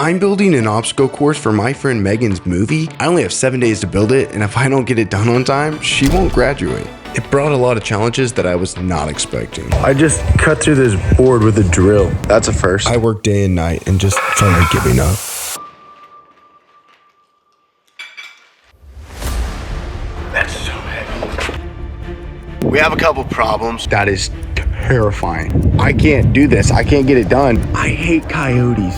I'm building an obstacle course for my friend Megan's movie. I only have 7 days to build it, and if I don't get it done on time, she won't graduate. It brought a lot of challenges that I was not expecting. I just cut through this board with a drill. That's a first. I worked day and night and just felt like giving up. That's so heavy. We have a couple problems. That is terrifying. I can't do this. I can't get it done. I hate coyotes.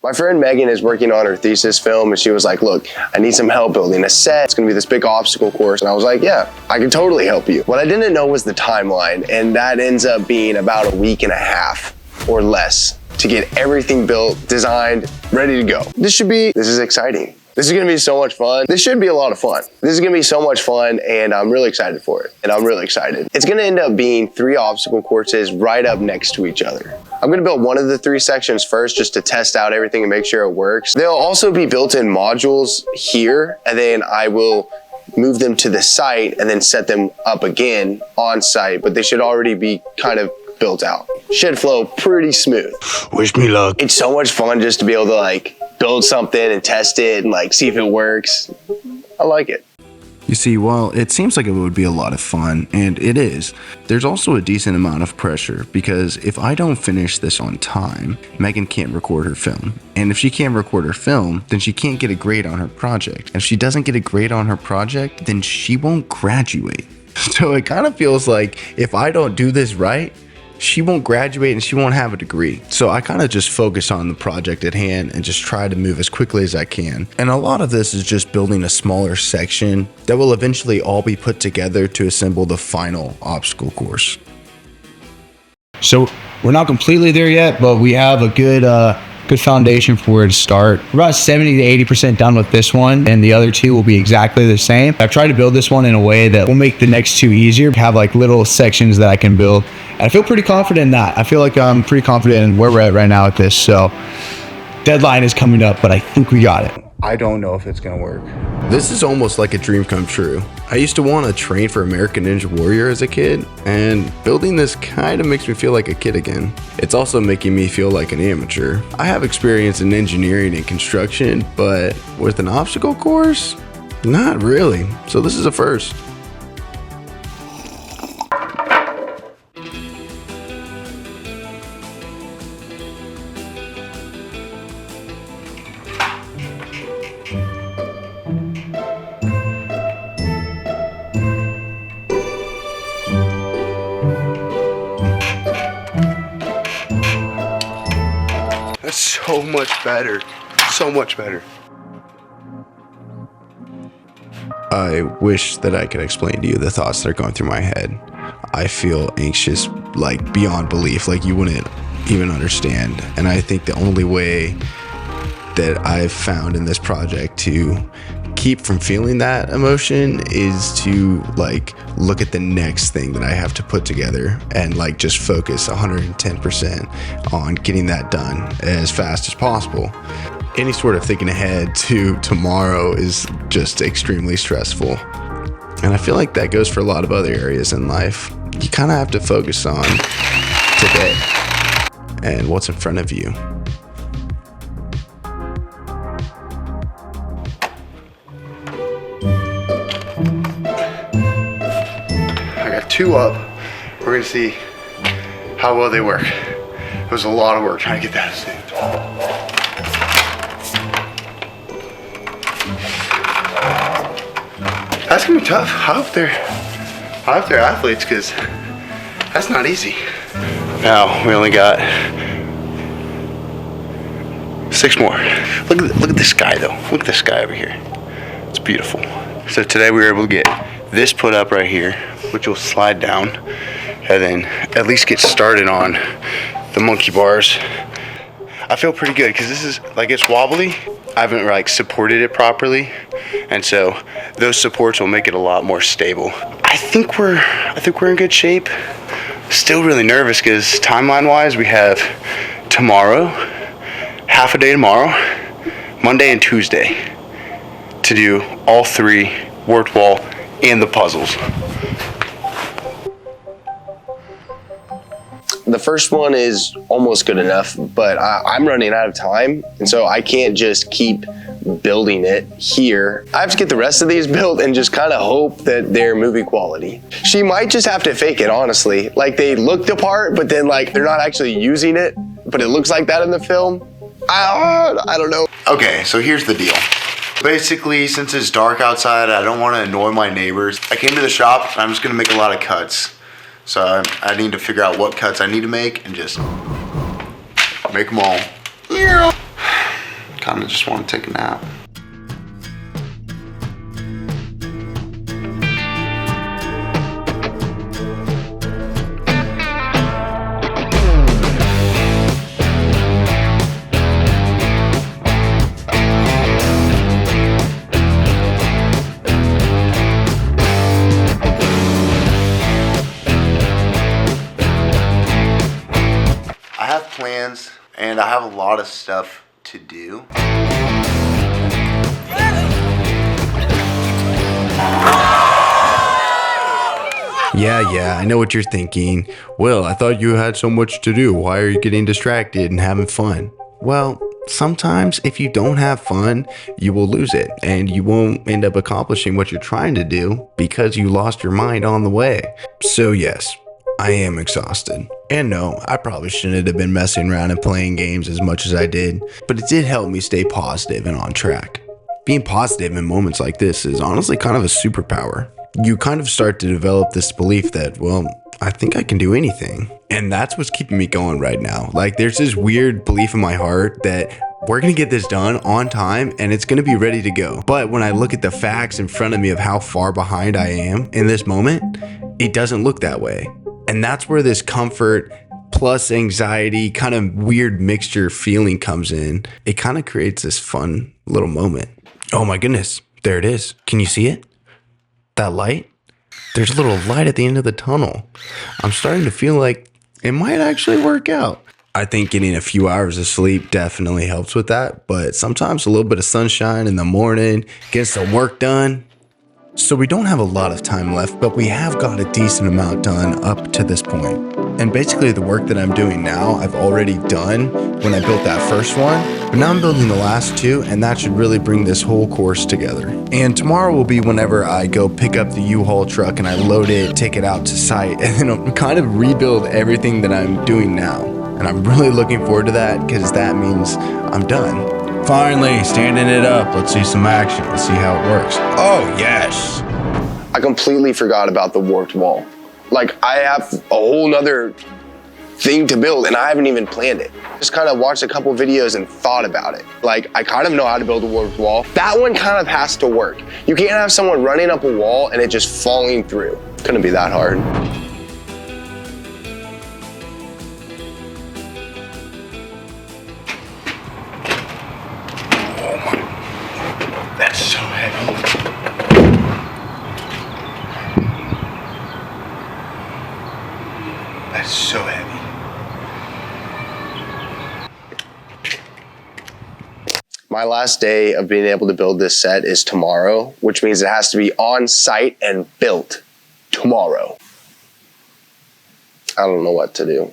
My friend Megan is working on her thesis film, and she was like, look, I need some help building a set. It's gonna be this big obstacle course. And I was like, yeah, I can totally help you. What I didn't know was the timeline, and that ends up being about a week and a half or less to get everything built, designed, ready to go. This is exciting. This is gonna be so much fun. This should be a lot of fun. This is gonna be so much fun, and I'm really excited for it. And I'm really excited. It's gonna end up being 3 obstacle courses right up next to each other. I'm gonna build one of the 3 sections first just to test out everything and make sure it works. They'll also be built-in modules here, and then I will move them to the site and then set them up again on site, but they should already be kind of built out. Should flow pretty smooth. Wish me luck. It's so much fun just to be able to like build something and test it and like see if it works. I like it. You see, while it seems like it would be a lot of fun, and it is, there's also a decent amount of pressure because if I don't finish this on time, Megan can't record her film. And if she can't record her film, then she can't get a grade on her project. And if she doesn't get a grade on her project, then she won't graduate. So it kind of feels like if I don't do this right, she won't graduate and she won't have a degree. So I kind of just focus on the project at hand and just try to move as quickly as I can. And a lot of this is just building a smaller section that will eventually all be put together to assemble the final obstacle course. So we're not completely there yet, but we have a good foundation for where to start. We're about 70 to 80% done with this one, and the other 2 will be exactly the same. I've tried to build this one in a way that will make the next 2 easier, have like little sections that I can build. And I feel pretty confident in that. I feel like I'm pretty confident in where we're at right now with this. So deadline is coming up, but I think we got it. I don't know if it's gonna work. This is almost like a dream come true. I used to want to train for American Ninja Warrior as a kid, and building this kind of makes me feel like a kid again. It's also making me feel like an amateur. I have experience in engineering and construction, but with an obstacle course, not really. So this is a first. That's so much better. So much better. I wish that I could explain to you the thoughts that are going through my head. I feel anxious, like beyond belief, like you wouldn't even understand. And I think the only way that I've found in this project to keep from feeling that emotion is to like look at the next thing that I have to put together and like just focus 110% on getting that done as fast as possible. Any sort of thinking ahead to tomorrow is just extremely stressful. And I feel like that goes for a lot of other areas in life. You kind of have to focus on today and what's in front of you. I got 2 up. We're gonna see how well they work. It was a lot of work trying to get that saved. That's gonna be tough. I hope they're athletes, because that's not easy. Now we only got 6 more. Look at the sky though. Look at the sky over here. It's beautiful. So today we were able to get this put up right here, which will slide down, and then at least get started on the monkey bars. I feel pretty good because this is like, it's wobbly. I haven't like supported it properly, and so those supports will make it a lot more stable. I think we're in good shape. Still really nervous because timeline wise we have tomorrow, half a day tomorrow, Monday and Tuesday to do all 3, worked wall and the puzzles. The first one is almost good enough, but I'm running out of time, and so I can't just keep building it here. I have to get the rest of these built and just kind of hope that they're movie quality. She might just have to fake it, honestly. Like, they look the part, but then like they're not actually using it, but it looks like that in the film. I don't know. Okay, so here's the deal. Basically, since it's dark outside, I don't want to annoy my neighbors. I came to the shop and I'm just gonna make a lot of cuts. So I need to figure out what cuts I need to make and just make them all. Kind of just want to take a nap. I have plans and I have a lot of stuff to do. Yeah, I know what you're thinking. Well, I thought you had so much to do. Why are you getting distracted and having fun? Well, sometimes if you don't have fun, you will lose it and you won't end up accomplishing what you're trying to do because you lost your mind on the way. So yes, I am exhausted. And no, I probably shouldn't have been messing around and playing games as much as I did, but it did help me stay positive and on track. Being positive in moments like this is honestly kind of a superpower. You kind of start to develop this belief that, well, I think I can do anything. And that's what's keeping me going right now. Like, there's this weird belief in my heart that we're gonna get this done on time and it's gonna be ready to go. But when I look at the facts in front of me of how far behind I am in this moment, it doesn't look that way. And that's where this comfort plus anxiety kind of weird mixture feeling comes in. It kind of creates this fun little moment. Oh my goodness, there it is. Can you see it? That light? There's a little light at the end of the tunnel. I'm starting to feel like it might actually work out. I think getting a few hours of sleep definitely helps with that, but sometimes a little bit of sunshine in the morning gets some work done. So we don't have a lot of time left, but we have got a decent amount done up to this point. And basically the work that I'm doing now, I've already done when I built that first one, but now I'm building the last two, and that should really bring this whole course together. And tomorrow will be whenever I go pick up the U-Haul truck and I load it, take it out to site, and then I'll kind of rebuild everything that I'm doing now. And I'm really looking forward to that because that means I'm done. Finally, standing it up. Let's see some action. Let's see how it works. Oh, yes. I completely forgot about the warped wall. Like, I have a whole nother thing to build and I haven't even planned it. Just kind of watched a couple videos and thought about it. Like, I kind of know how to build a warped wall. That one kind of has to work. You can't have someone running up a wall and it just falling through. Couldn't be that hard. That's so heavy. That's so heavy. My last day of being able to build this set is tomorrow, which means it has to be on site and built tomorrow. I don't know what to do.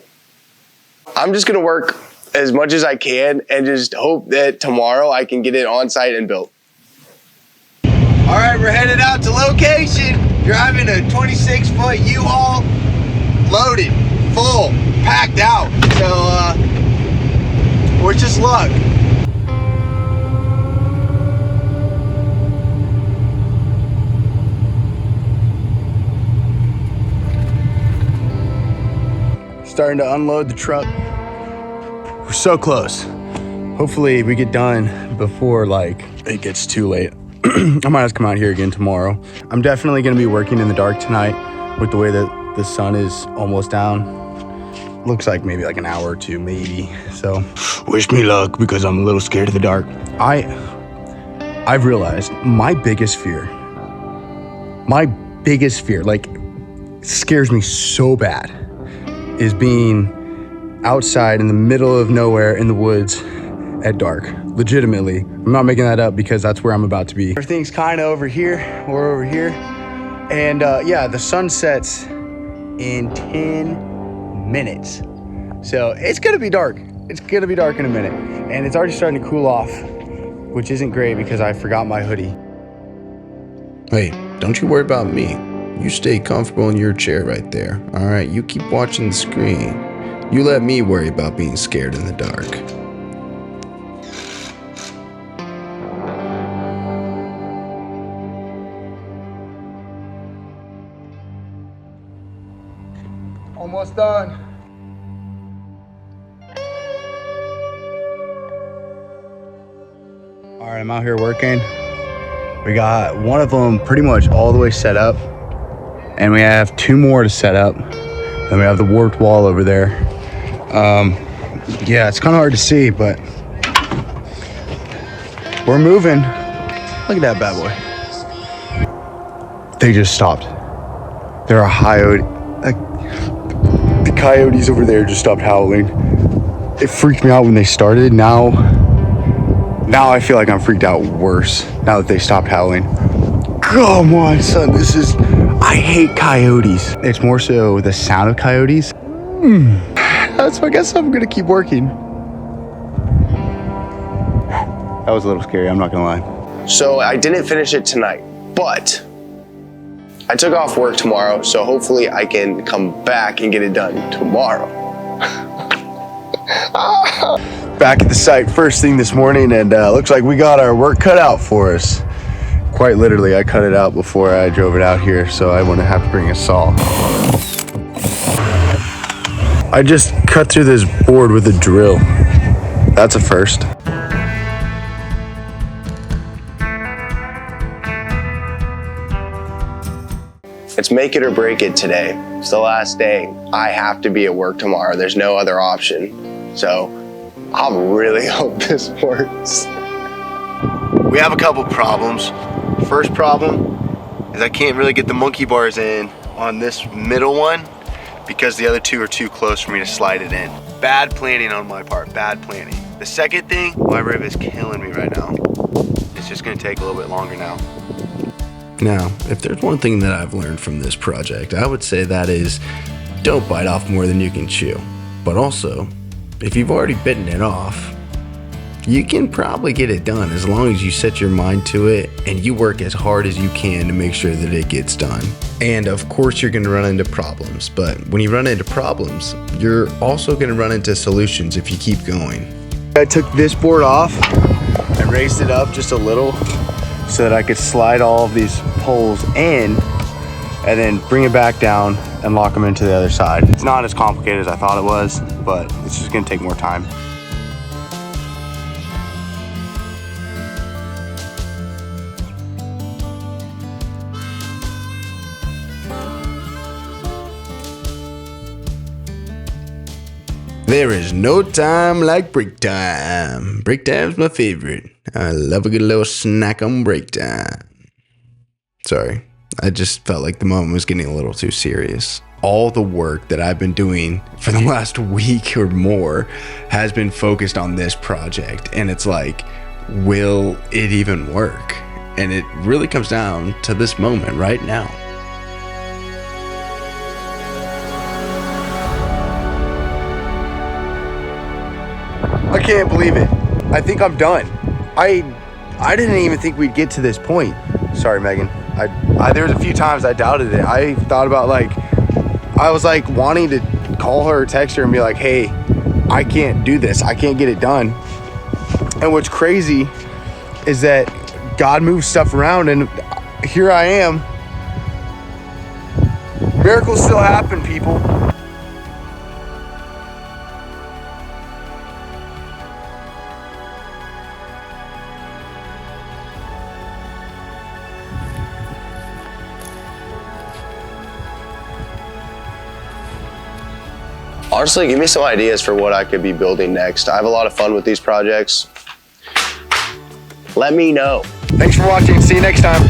I'm just gonna work as much as I can and just hope that tomorrow I can get it on site and built. All right, we're headed out to location. Driving a 26-foot U-Haul, loaded, full, packed out. So, wish us luck. Starting to unload the truck. We're so close. Hopefully we get done before like it gets too late. I might have to come out here again tomorrow. I'm definitely gonna be working in the dark tonight with the way that the sun is almost down. Looks like maybe like an hour or two, maybe. So wish me luck because I'm a little scared of the dark. I've realized my biggest fear, like scares me so bad, is being outside in the middle of nowhere in the woods at dark. Legitimately, I'm not making that up because that's where I'm about to be. Everything's kind of over here, we're over here. And yeah, the sun sets in 10 minutes. So it's gonna be dark. It's gonna be dark in a minute. And it's already starting to cool off, which isn't great because I forgot my hoodie. Hey, don't you worry about me. You stay comfortable in your chair right there. All right, you keep watching the screen. You let me worry about being scared in the dark. Almost done. All right, I'm out here working. We got one of them pretty much all the way set up, and we have 2 more to set up. Then we have the warped wall over there. Yeah, it's kind of hard to see, but we're moving. Look at that bad boy. They just stopped. There are the coyotes over there just stopped howling. It freaked me out when they started. Now I feel like I'm freaked out worse now that they stopped howling. Come on, son, I hate coyotes. It's more so the sound of coyotes. So I guess I'm gonna keep working. That was a little scary, I'm not gonna lie. So I didn't finish it tonight, but I took off work tomorrow, so hopefully I can come back and get it done tomorrow. Back at the site first thing this morning, and looks like we got our work cut out for us. Quite literally, I cut it out before I drove it out here, so I wouldn't have to bring a saw. I just cut through this board with a drill. That's a first. It's make it or break it today. It's the last day. I have to be at work tomorrow. There's no other option. So I really hope this works. We have a couple problems. First problem is I can't really get the monkey bars in on this middle one because the other 2 are too close for me to slide it in. Bad planning on my part, bad planning. The second thing, my rib is killing me right now. It's just gonna take a little bit longer now. Now, if there's one thing that I've learned from this project, I would say that is, don't bite off more than you can chew. But also, if you've already bitten it off, you can probably get it done as long as you set your mind to it and you work as hard as you can to make sure that it gets done. And of course you're gonna run into problems, but when you run into problems, you're also gonna run into solutions if you keep going. I took this board off and raised it up just a little so that I could slide all of these poles in and then bring it back down and lock them into the other side. It's not as complicated as I thought it was, but it's just gonna take more time. There is no time like break time. Break time's my favorite. I love a good little snack on break time. Sorry, I just felt like the moment was getting a little too serious. All the work that I've been doing for the last week or more has been focused on this project. And it's like, will it even work? And it really comes down to this moment right now. I can't believe it. I think I'm done. I didn't even think we'd get to this point. Sorry, Megan. There was a few times I doubted it. I thought about I was wanting to call her or text her and be like, hey, I can't do this. I can't get it done. And what's crazy is that God moves stuff around and here I am. Miracles still happen, people. Honestly, give me some ideas for what I could be building next. I have a lot of fun with these projects. Let me know. Thanks for watching. See you next time.